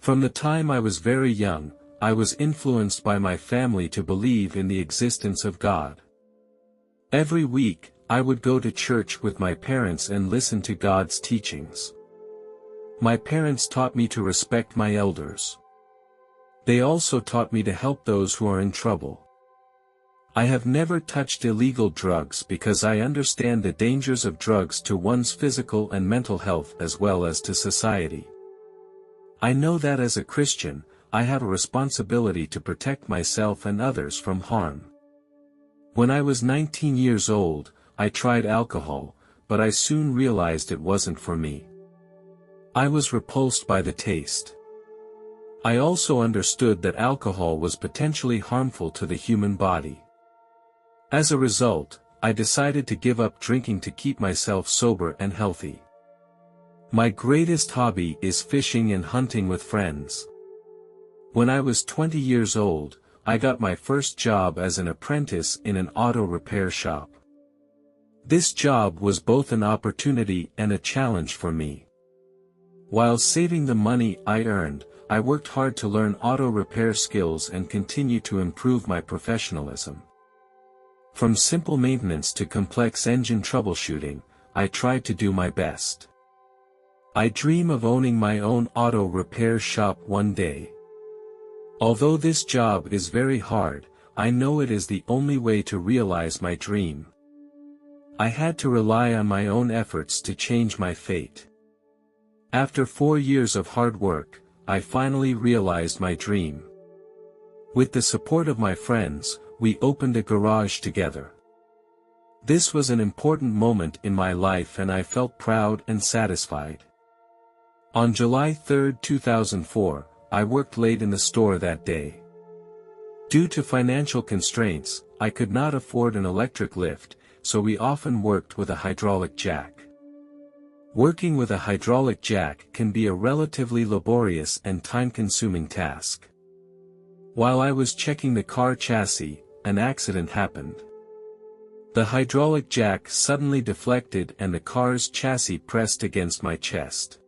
From the time I was very young, I was influenced by my family to believe in the existence of God. Every week, I would go to church with my parents and listen to God's teachings. My parents taught me to respect my elders. They also taught me to help those who are in trouble. I have never touched illegal drugs because I understand the dangers of drugs to one's physical and mental health as well as to society. I know that as a Christian, I have a responsibility to protect myself and others from harm. When I was 19 years old, I tried alcohol, but I soon realized it wasn't for me. I was repulsed by the taste. I also understood that alcohol was potentially harmful to the human body. As a result, I decided to give up drinking to keep myself sober and healthy. My greatest hobby is fishing and hunting with friends. When I was 20 years old, I got my first job as an apprentice in an auto repair shop. This job was both an opportunity and a challenge for me. While saving the money I earned, I worked hard to learn auto repair skills and continue to improve my professionalism. From simple maintenance to complex engine troubleshooting, I tried to do my best. I dream of owning my own auto repair shop one day. Although this job is very hard, I know it is the only way to realize my dream. I had to rely on my own efforts to change my fate. After 4 years of hard work, I finally realized my dream. With the support of my friends, we opened a garage together. This was an important moment in my life and I felt proud and satisfied. On July 3, 2004, I worked late in the store that day. Due to financial constraints, I could not afford an electric lift, so we often worked with a hydraulic jack. Working with a hydraulic jack can be a relatively laborious and time-consuming task. While I was checking the car chassis, an accident happened. The hydraulic jack suddenly deflected and the car's chassis pressed against my chest.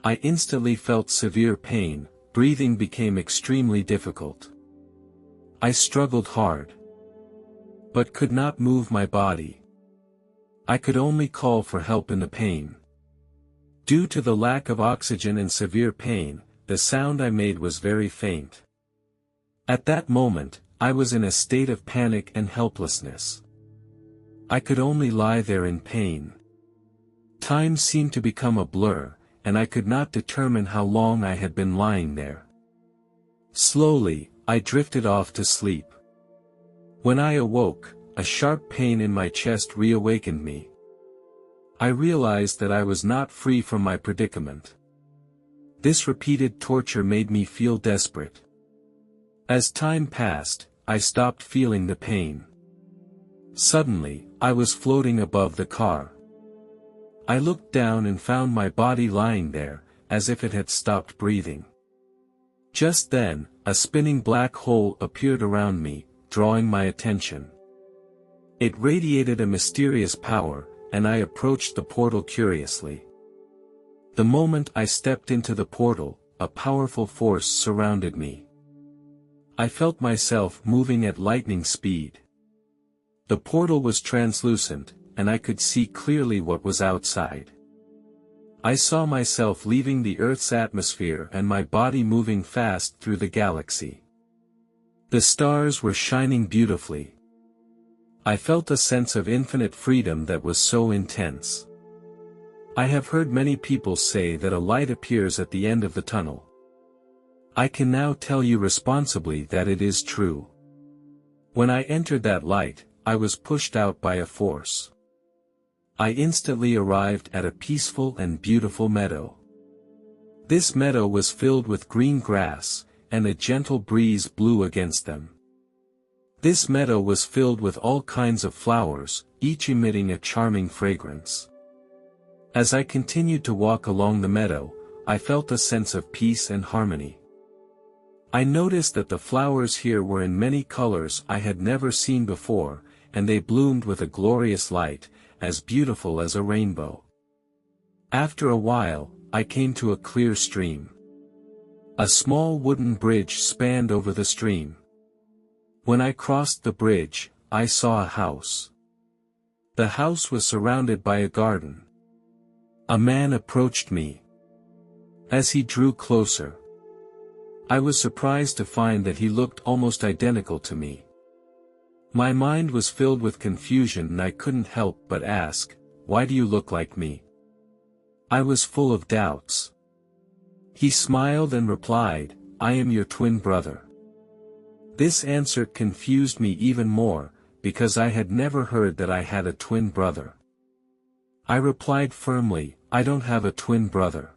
I instantly felt severe pain, breathing became extremely difficult. I struggled hard, but could not move my body. I could only call for help in the pain. Due to the lack of oxygen and severe pain, the sound I made was very faint. At that moment, I was in a state of panic and helplessness. I could only lie there in pain. Time seemed to become a blur, and I could not determine how long I had been lying there. Slowly, I drifted off to sleep. When I awoke, a sharp pain in my chest reawakened me. I realized that I was not free from my predicament. This repeated torture made me feel desperate. As time passed, I stopped feeling the pain. Suddenly, I was floating above the car. I looked down and found my body lying there, as if it had stopped breathing. Just then, a spinning black hole appeared around me, drawing my attention. It radiated a mysterious power, and I approached the portal curiously. The moment I stepped into the portal, a powerful force surrounded me. I felt myself moving at lightning speed. The portal was translucent, and I could see clearly what was outside. I saw myself leaving the Earth's atmosphere and my body moving fast through the galaxy. The stars were shining beautifully. I felt a sense of infinite freedom that was so intense. I have heard many people say that a light appears at the end of the tunnel. I can now tell you responsibly that it is true. When I entered that light, I was pushed out by a force. I instantly arrived at a peaceful and beautiful meadow. This meadow was filled with green grass, and a gentle breeze blew against them. This meadow was filled with all kinds of flowers, each emitting a charming fragrance. As I continued to walk along the meadow, I felt a sense of peace and harmony. I noticed that the flowers here were in many colors I had never seen before, and they bloomed with a glorious light, as beautiful as a rainbow. After a while, I came to a clear stream. A small wooden bridge spanned over the stream. When I crossed the bridge, I saw a house. The house was surrounded by a garden. A man approached me. As he drew closer, I was surprised to find that he looked almost identical to me. My mind was filled with confusion and I couldn't help but ask, "Why do you look like me?" I was full of doubts. He smiled and replied, "I am your twin brother." This answer confused me even more, because I had never heard that I had a twin brother. I replied firmly, "I don't have a twin brother."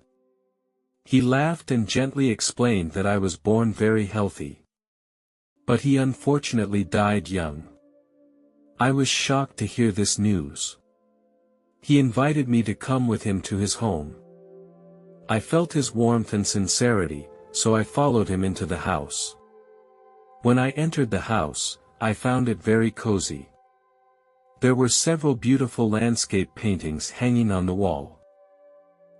He laughed and gently explained that I was born very healthy. But he unfortunately died young. I was shocked to hear this news. He invited me to come with him to his home. I felt his warmth and sincerity, so I followed him into the house. When I entered the house, I found it very cozy. There were several beautiful landscape paintings hanging on the wall.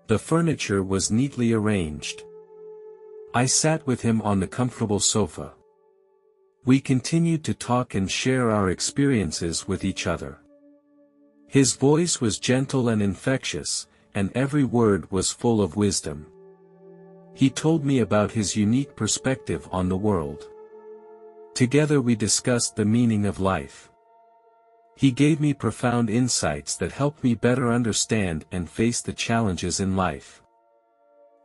The furniture was neatly arranged. I sat with him on the comfortable sofa. We continued to talk and share our experiences with each other. His voice was gentle and infectious, and every word was full of wisdom. He told me about his unique perspective on the world. Together we discussed the meaning of life. He gave me profound insights that helped me better understand and face the challenges in life.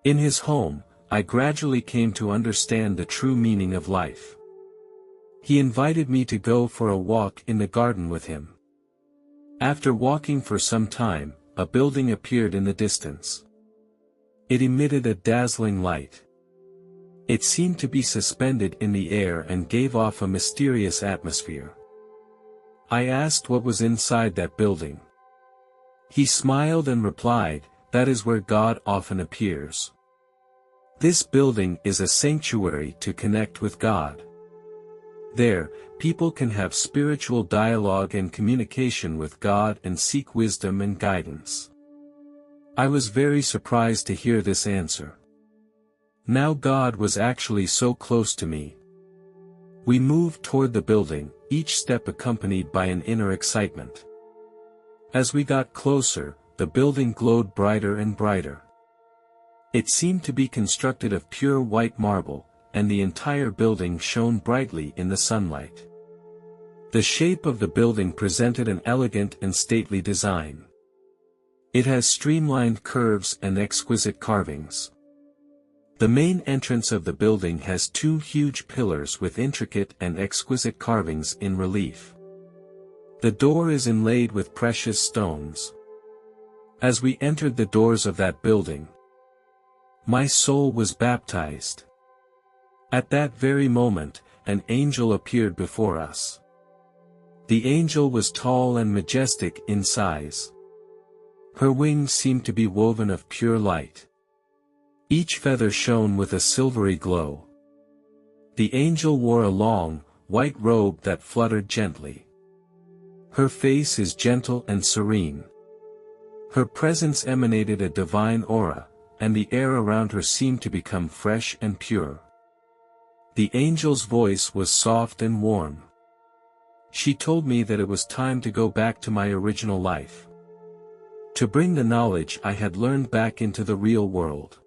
In his home, I gradually came to understand the true meaning of life. He invited me to go for a walk in the garden with him. After walking for some time, a building appeared in the distance. It emitted a dazzling light. It seemed to be suspended in the air and gave off a mysterious atmosphere. I asked what was inside that building. He smiled and replied, "That is where God often appears. This building is a sanctuary to connect with God. There, people can have spiritual dialogue and communication with God and seek wisdom and guidance." I was very surprised to hear this answer. Now God was actually so close to me. We moved toward the building, each step accompanied by an inner excitement. As we got closer, the building glowed brighter and brighter. It seemed to be constructed of pure white marble, and the entire building shone brightly in the sunlight. The shape of the building presented an elegant and stately design. It has streamlined curves and exquisite carvings. The main entrance of the building has two huge pillars with intricate and exquisite carvings in relief. The door is inlaid with precious stones. As we entered the doors of that building, my soul was baptized. At that very moment, an angel appeared before us. The angel was tall and majestic in size. Her wings seemed to be woven of pure light. Each feather shone with a silvery glow. The angel wore a long, white robe that fluttered gently. Her face is gentle and serene. Her presence emanated a divine aura, and the air around her seemed to become fresh and pure. The angel's voice was soft and warm. She told me that it was time to go back to my original life. To bring the knowledge I had learned back into the real world.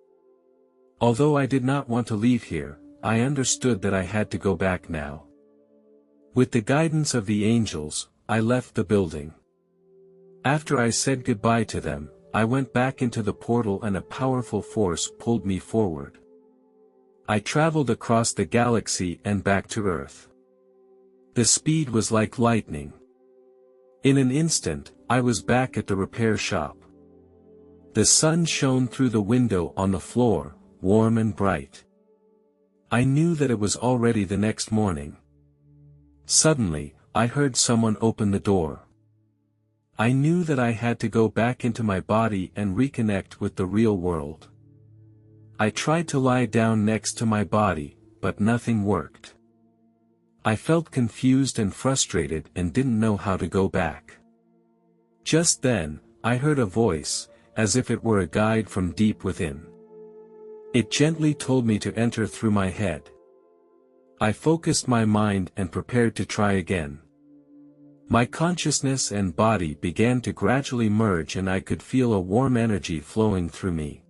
Although I did not want to leave here, I understood that I had to go back now. With the guidance of the angels, I left the building. After I said goodbye to them, I went back into the portal and a powerful force pulled me forward. I traveled across the galaxy and back to Earth. The speed was like lightning. In an instant, I was back at the repair shop. The sun shone through the window on the floor, warm and bright. I knew that it was already the next morning. Suddenly, I heard someone open the door. I knew that I had to go back into my body and reconnect with the real world. I tried to lie down next to my body, but nothing worked. I felt confused and frustrated and didn't know how to go back. Just then, I heard a voice, as if it were a guide from deep within. It gently told me to enter through my head. I focused my mind and prepared to try again. My consciousness and body began to gradually merge and I could feel a warm energy flowing through me.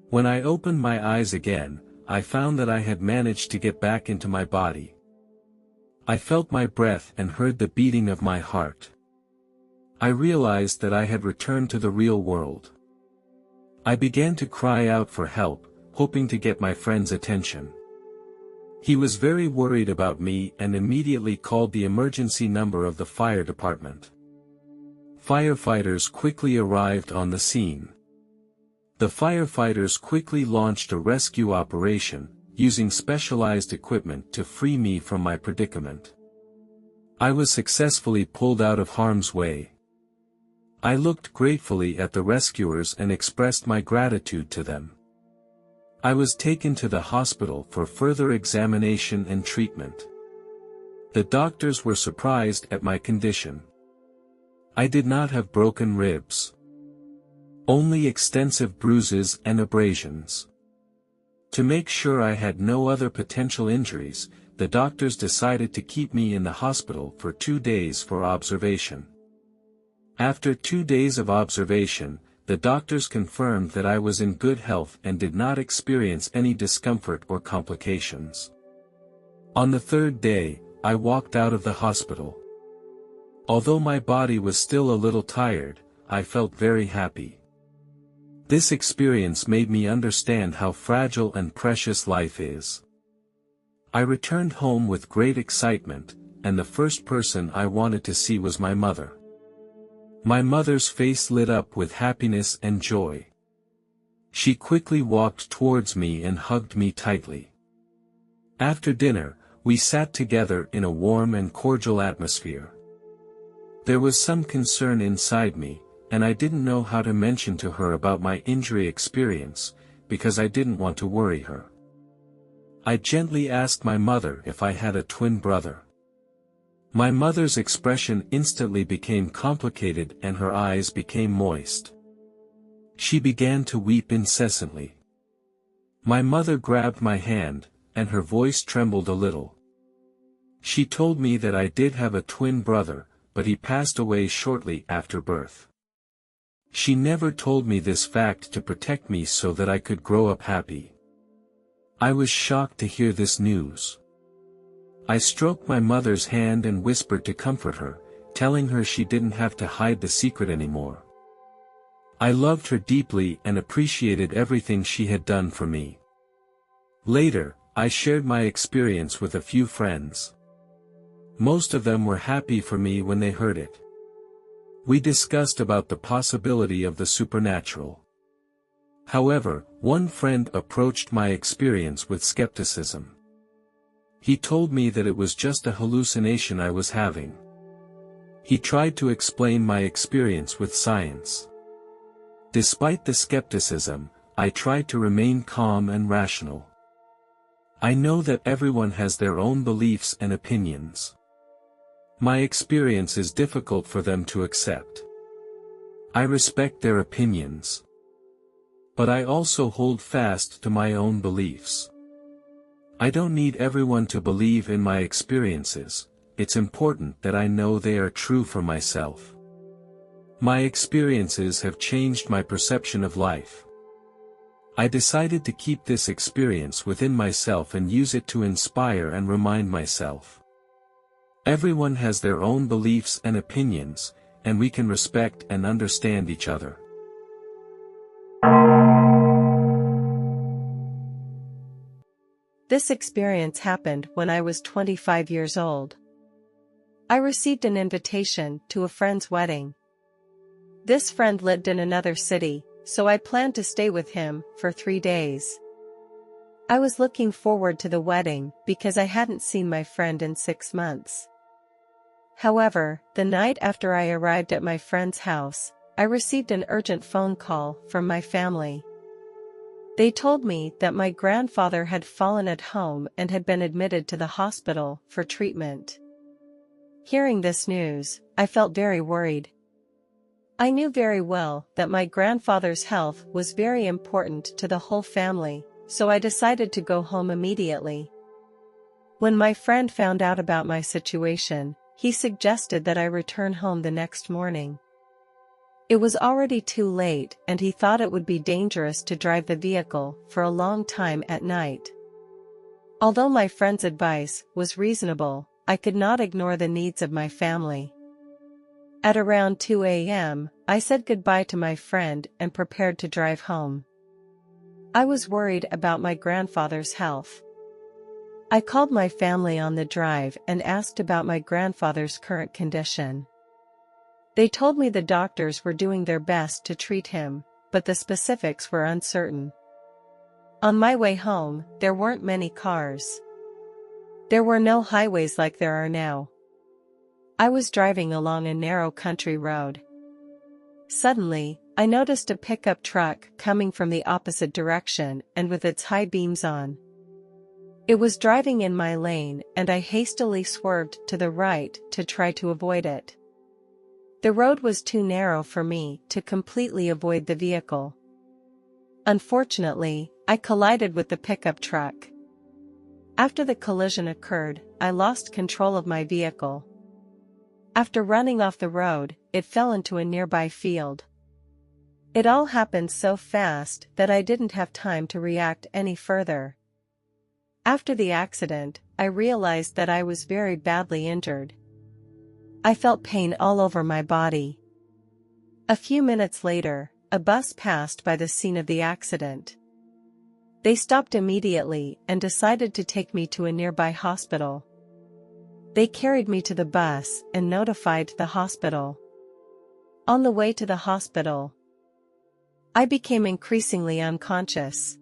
When I opened my eyes again, I found that I had managed to get back into my body. I felt my breath and heard the beating of my heart. I realized that I had returned to the real world. I began to cry out for help, hoping to get my friend's attention. He was very worried about me and immediately called the emergency number of the fire department. Firefighters quickly arrived on the scene. The firefighters quickly launched a rescue operation, using specialized equipment to free me from my predicament. I was successfully pulled out of harm's way. I looked gratefully at the rescuers and expressed my gratitude to them. I was taken to the hospital for further examination and treatment. The doctors were surprised at my condition. I did not have broken ribs. Only extensive bruises and abrasions. To make sure I had no other potential injuries, the doctors decided to keep me in the hospital for 2 days for observation. After 2 days of observation, the doctors confirmed that I was in good health and did not experience any discomfort or complications. On the 3rd day, I walked out of the hospital. Although my body was still a little tired, I felt very happy. This experience made me understand how fragile and precious life is. I returned home with great excitement, and the first person I wanted to see was my mother. My mother's face lit up with happiness and joy. She quickly walked towards me and hugged me tightly. After dinner, we sat together in a warm and cordial atmosphere. There was some concern inside me, and I didn't know how to mention to her about my injury experience, because I didn't want to worry her. I gently asked my mother if I had a twin brother. My mother's expression instantly became complicated and her eyes became moist. She began to weep incessantly. My mother grabbed my hand, and her voice trembled a little. She told me that I did have a twin brother, but he passed away shortly after birth. She never told me this fact to protect me so that I could grow up happy. I was shocked to hear this news. I stroked my mother's hand and whispered to comfort her, telling her she didn't have to hide the secret anymore. I loved her deeply and appreciated everything she had done for me. Later, I shared my experience with a few friends. Most of them were happy for me when they heard it. We discussed about the possibility of the supernatural. However, one friend approached my experience with skepticism. He told me that it was just a hallucination I was having. He tried to explain my experience with science. Despite the skepticism, I tried to remain calm and rational. I know that everyone has their own beliefs and opinions. My experience is difficult for them to accept. I respect their opinions. But I also hold fast to my own beliefs. I don't need everyone to believe in my experiences, it's important that I know they are true for myself. My experiences have changed my perception of life. I decided to keep this experience within myself and use it to inspire and remind myself. Everyone has their own beliefs and opinions, and we can respect and understand each other. This experience happened when I was 25 years old. I received an invitation to a friend's wedding. This friend lived in another city, so I planned to stay with him for 3 days. I was looking forward to the wedding because I hadn't seen my friend in 6 months. However, the night after I arrived at my friend's house, I received an urgent phone call from my family. They told me that my grandfather had fallen at home and had been admitted to the hospital for treatment. Hearing this news, I felt very worried. I knew very well that my grandfather's health was very important to the whole family, so I decided to go home immediately. When my friend found out about my situation, he suggested that I return home the next morning. It was already too late and he thought it would be dangerous to drive the vehicle for a long time at night. Although my friend's advice was reasonable, I could not ignore the needs of my family. At around 2 a.m., I said goodbye to my friend and prepared to drive home. I was worried about my grandfather's health. I called my family on the drive and asked about my grandfather's current condition. They told me the doctors were doing their best to treat him, but the specifics were uncertain. On my way home, there weren't many cars. There were no highways like there are now. I was driving along a narrow country road. Suddenly, I noticed a pickup truck coming from the opposite direction and with its high beams on. It was driving in my lane and I hastily swerved to the right to try to avoid it. The road was too narrow for me to completely avoid the vehicle. Unfortunately, I collided with the pickup truck. After the collision occurred, I lost control of my vehicle. After running off the road, it fell into a nearby field. It all happened so fast that I didn't have time to react any further. After the accident, I realized that I was very badly injured. I felt pain all over my body. A few minutes later, a bus passed by the scene of the accident. They stopped immediately and decided to take me to a nearby hospital. They carried me to the bus and notified the hospital. On the way to the hospital, I became increasingly unconscious.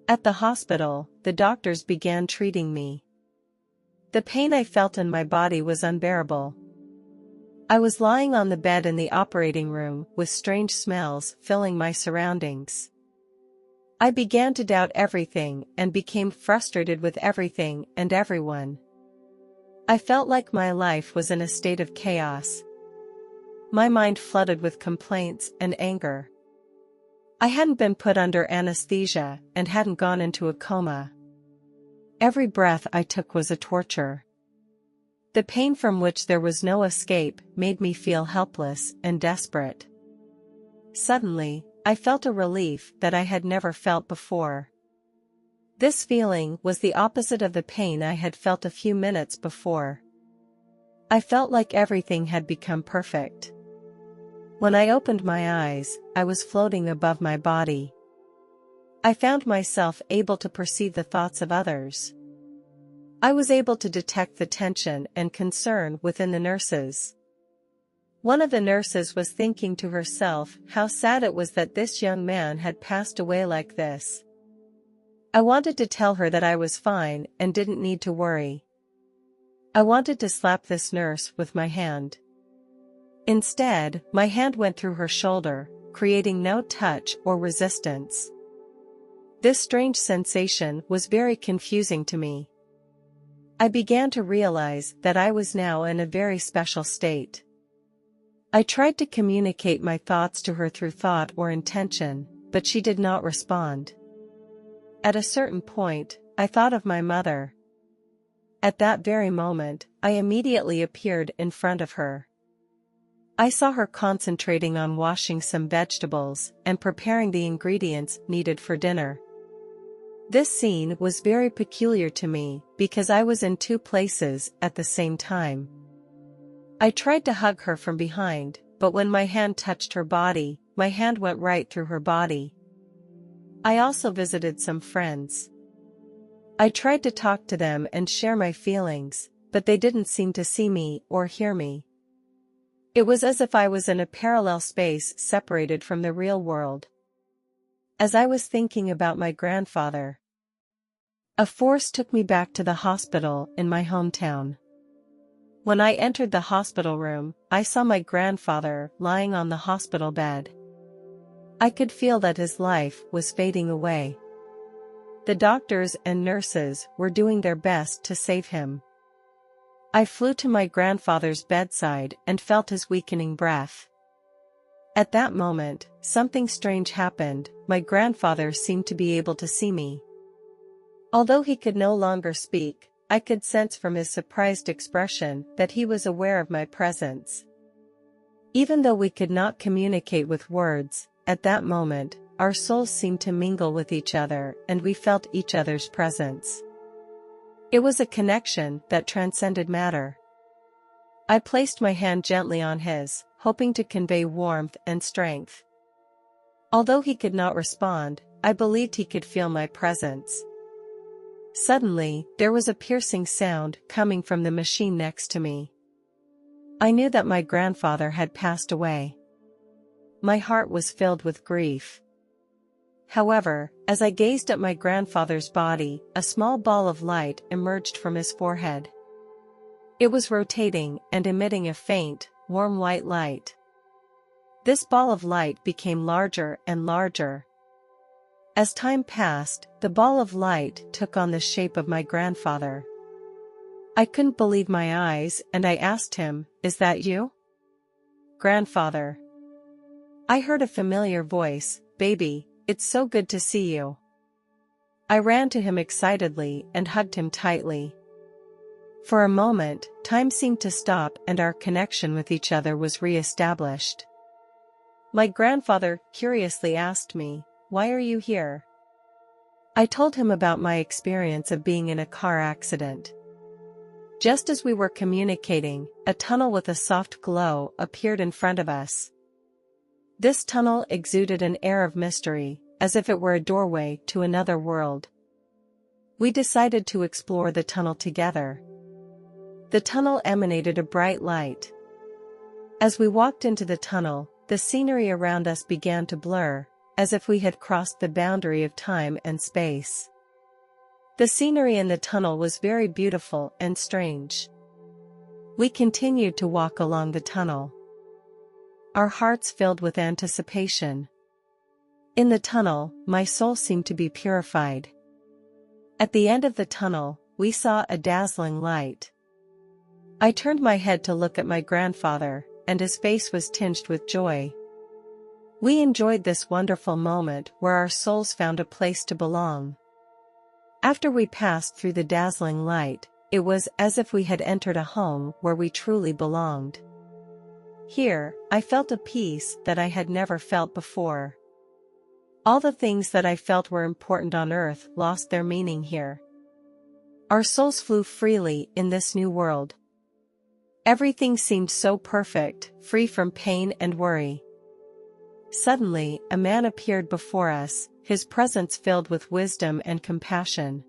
At the hospital, the doctors began treating me. The pain I felt in my body was unbearable. I was lying on the bed in the operating room with strange smells filling my surroundings. I began to doubt everything and became frustrated with everything and everyone. I felt like my life was in a state of chaos. My mind flooded with complaints and anger. I hadn't been put under anesthesia and hadn't gone into a coma. Every breath I took was a torture. The pain from which there was no escape made me feel helpless and desperate. Suddenly, I felt a relief that I had never felt before. This feeling was the opposite of the pain I had felt a few minutes before. I felt like everything had become perfect. When I opened my eyes, I was floating above my body. I found myself able to perceive the thoughts of others. I was able to detect the tension and concern within the nurses. One of the nurses was thinking to herself how sad it was that this young man had passed away like this. I wanted to tell her that I was fine and didn't need to worry. I wanted to slap this nurse with my hand. Instead, my hand went through her shoulder, creating no touch or resistance. This strange sensation was very confusing to me. I began to realize that I was now in a very special state. I tried to communicate my thoughts to her through thought or intention, but she did not respond. At a certain point, I thought of my mother. At that very moment, I immediately appeared in front of her. I saw her concentrating on washing some vegetables and preparing the ingredients needed for dinner. This scene was very peculiar to me because I was in two places at the same time. I tried to hug her from behind, but when my hand touched her body, my hand went right through her body. I also visited some friends. I tried to talk to them and share my feelings, but they didn't seem to see me or hear me. It was as if I was in a parallel space separated from the real world. As I was thinking about my grandfather, a force took me back to the hospital in my hometown. When I entered the hospital room, I saw my grandfather lying on the hospital bed. I could feel that his life was fading away. The doctors and nurses were doing their best to save him. I flew to my grandfather's bedside and felt his weakening breath. At that moment, something strange happened. My grandfather seemed to be able to see me. Although he could no longer speak, I could sense from his surprised expression that he was aware of my presence. Even though we could not communicate with words, at that moment, our souls seemed to mingle with each other and we felt each other's presence. It was a connection that transcended matter. I placed my hand gently on his, hoping to convey warmth and strength. Although he could not respond, I believed he could feel my presence. Suddenly, there was a piercing sound coming from the machine next to me. I knew that my grandfather had passed away. My heart was filled with grief. However, as I gazed at my grandfather's body, a small ball of light emerged from his forehead. It was rotating and emitting a faint, warm white light. This ball of light became larger and larger. As time passed, the ball of light took on the shape of my grandfather. I couldn't believe my eyes and I asked him, "Is that you?" "Grandfather." I heard a familiar voice, "Baby, it's so good to see you." I ran to him excitedly and hugged him tightly. For a moment, time seemed to stop and our connection with each other was re-established. My grandfather curiously asked me, "Why are you here?" I told him about my experience of being in a car accident. Just as we were communicating, a tunnel with a soft glow appeared in front of us. This tunnel exuded an air of mystery, as if it were a doorway to another world. We decided to explore the tunnel together. The tunnel emanated a bright light. As we walked into the tunnel, the scenery around us began to blur, as if we had crossed the boundary of time and space. The scenery in the tunnel was very beautiful and strange. We continued to walk along the tunnel, our hearts filled with anticipation. In the tunnel, my soul seemed to be purified. At the end of the tunnel, we saw a dazzling light. I turned my head to look at my grandfather, and his face was tinged with joy. We enjoyed this wonderful moment where our souls found a place to belong. After we passed through the dazzling light, it was as if we had entered a home where we truly belonged. Here, I felt a peace that I had never felt before. All the things that I felt were important on earth lost their meaning here. Our souls flew freely in this new world. Everything seemed so perfect, free from pain and worry. Suddenly, a man appeared before us, his presence filled with wisdom and compassion.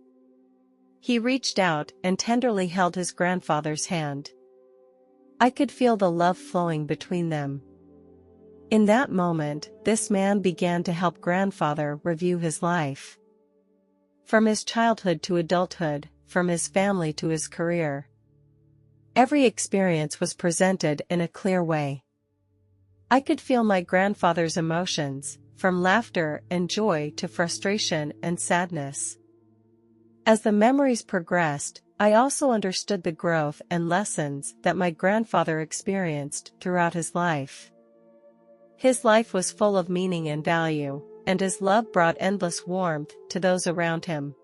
He reached out and tenderly held his grandfather's hand. I could feel the love flowing between them. In that moment, this man began to help grandfather review his life. From his childhood to adulthood, from his family to his career. Every experience was presented in a clear way. I could feel my grandfather's emotions, from laughter and joy to frustration and sadness. As the memories progressed, I also understood the growth and lessons that my grandfather experienced throughout his life. His life was full of meaning and value, and his love brought endless warmth to those around him.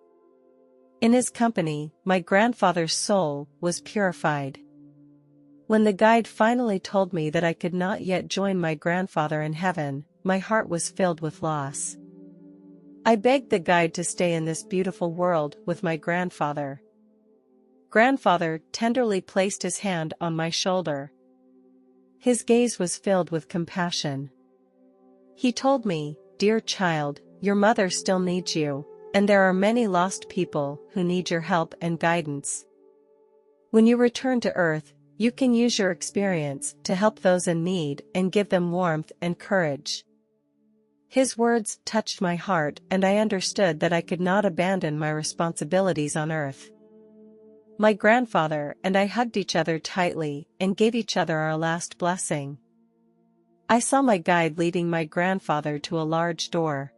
In his company, my grandfather's soul was purified. When the guide finally told me that I could not yet join my grandfather in heaven, my heart was filled with loss. I begged the guide to stay in this beautiful world with my grandfather. Grandfather tenderly placed his hand on my shoulder. His gaze was filled with compassion. He told me, "Dear child, your mother still needs you, and there are many lost people who need your help and guidance. When you return to Earth, you can use your experience to help those in need and give them warmth and courage." His words touched my heart and I understood that I could not abandon my responsibilities on Earth. My grandfather and I hugged each other tightly and gave each other our last blessing. I saw my guide leading my grandfather to a large door.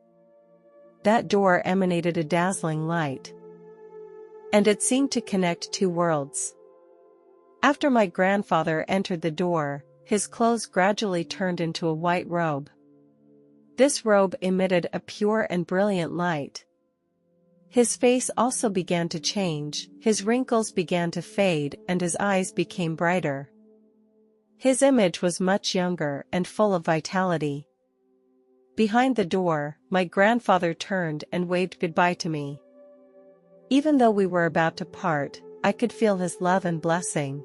That door emanated a dazzling light, and it seemed to connect two worlds. After my grandfather entered the door, his clothes gradually turned into a white robe. This robe emitted a pure and brilliant light. His face also began to change, his wrinkles began to fade and his eyes became brighter. His image was much younger and full of vitality. Behind the door, my grandfather turned and waved goodbye to me. Even though we were about to part, I could feel his love and blessing.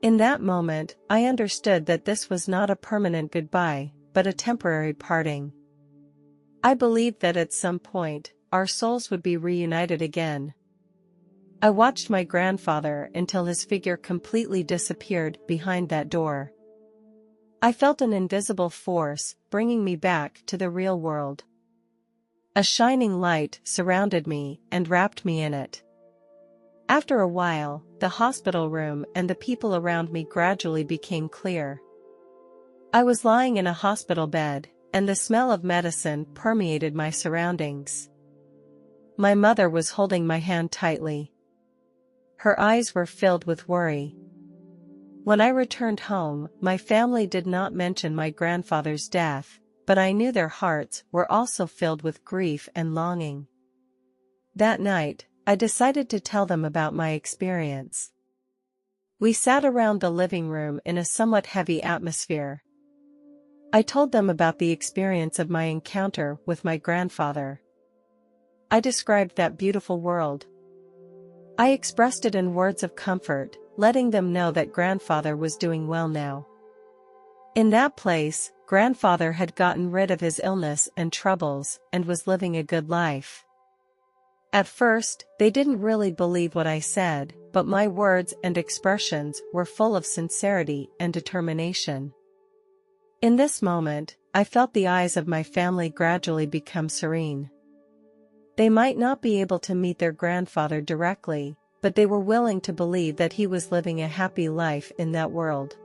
In that moment, I understood that this was not a permanent goodbye, but a temporary parting. I believed that at some point, our souls would be reunited again. I watched my grandfather until his figure completely disappeared behind that door. I felt an invisible force bringing me back to the real world. A shining light surrounded me and wrapped me in it. After a while, the hospital room and the people around me gradually became clear. I was lying in a hospital bed, and the smell of medicine permeated my surroundings. My mother was holding my hand tightly. Her eyes were filled with worry. When I returned home, my family did not mention my grandfather's death, but I knew their hearts were also filled with grief and longing. That night, I decided to tell them about my experience. We sat around the living room in a somewhat heavy atmosphere. I told them about the experience of my encounter with my grandfather. I described that beautiful world. I expressed it in words of comfort, letting them know that grandfather was doing well now. In that place, grandfather had gotten rid of his illness and troubles and was living a good life. At first, they didn't really believe what I said, but my words and expressions were full of sincerity and determination. In this moment, I felt the eyes of my family gradually become serene. They might not be able to meet their grandfather directly, but they were willing to believe that he was living a happy life in that world.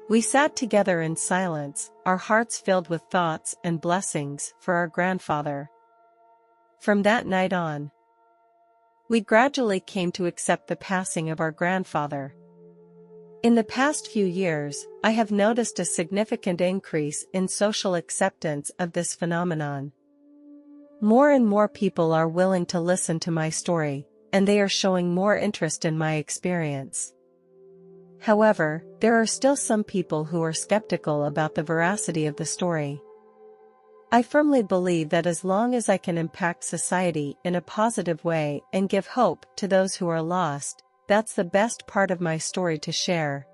We sat together in silence, our hearts filled with thoughts and blessings for our grandfather. From that night on, we gradually came to accept the passing of our grandfather. In the past few years, I have noticed a significant increase in social acceptance of this phenomenon. More and more people are willing to listen to my story, and they are showing more interest in my experience. However, there are still some people who are skeptical about the veracity of the story. I firmly believe that as long as I can impact society in a positive way and give hope to those who are lost, that's the best part of my story to share.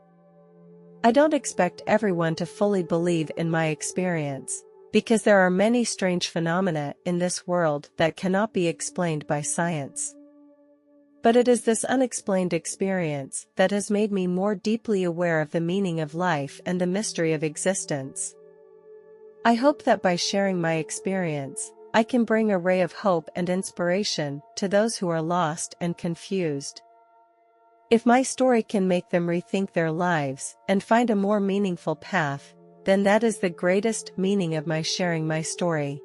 I don't expect everyone to fully believe in my experience, because there are many strange phenomena in this world that cannot be explained by science. But it is this unexplained experience that has made me more deeply aware of the meaning of life and the mystery of existence. I hope that by sharing my experience, I can bring a ray of hope and inspiration to those who are lost and confused. If my story can make them rethink their lives and find a more meaningful path, then that is the greatest meaning of my sharing my story.